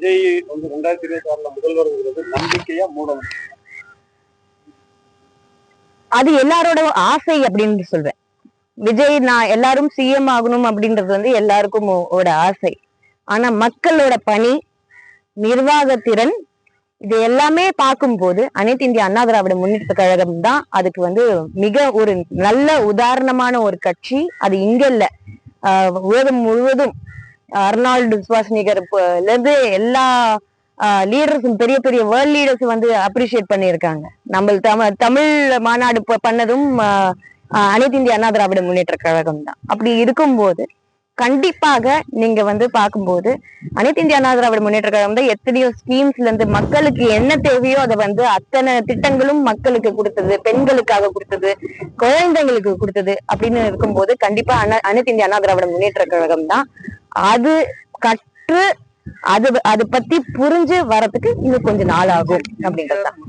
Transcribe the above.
விஜய் வந்து 2026 முதல்வருங்கிறது நம்பிக்கையா மூடம்? அது எல்லாரோட ஆசை அப்படின்னு சொல்வேன். விஜய் நான் எல்லாரும் சிஎம் ஆகணும் அப்படின்றது வந்து எல்லாருக்கும் ஓட ஆசை. ஆனா மக்களோட பணி, நிர்வாகத்திறன் இது எல்லாமே பார்க்கும்போது அனைத்து இந்திய அண்ணா திராவிட முன்னேற்ற கழகம் தான் அதுக்கு வந்து மிக ஒரு நல்ல உதாரணமான ஒரு கட்சி. அது இங்க இல்ல, உலகம் முழுவதும் அர்னால்டு ஸ்வாஸ்னிகர் இருந்து எல்லா லீடர்ஸும், பெரிய பெரிய வேர்ல்ட் லீடர்ஸ் வந்து அப்ரிஷியேட் பண்ணியிருக்காங்க. நம்ம தமிழ் மாநாடு பண்ணதும் அனைத்து இந்திய அண்ணா திராவிட முன்னேற்ற கழகம் தான். அப்படி இருக்கும்போது கண்டிப்பாக நீங்க வந்து பார்க்கும்போது அனைத்து இந்திய அண்ணா திராவிட முன்னேற்ற கழகம் தான் எத்தனையோ ஸ்கீம்ஸ்ல இருந்து மக்களுக்கு என்ன தேவையோ அதை வந்து அத்தனை திட்டங்களும் மக்களுக்கு கொடுத்தது, பெண்களுக்காக கொடுத்தது, குழந்தைங்களுக்கு கொடுத்தது அப்படின்னு இருக்கும்போது கண்டிப்பா அனைத்து இந்திய அண்ணா திராவிட முன்னேற்ற கழகம் தான். அது கற்று அது பத்தி புரிஞ்சு வரதுக்கு இன்னும் கொஞ்சம் நாள் ஆகும் அப்படின்றது தான்.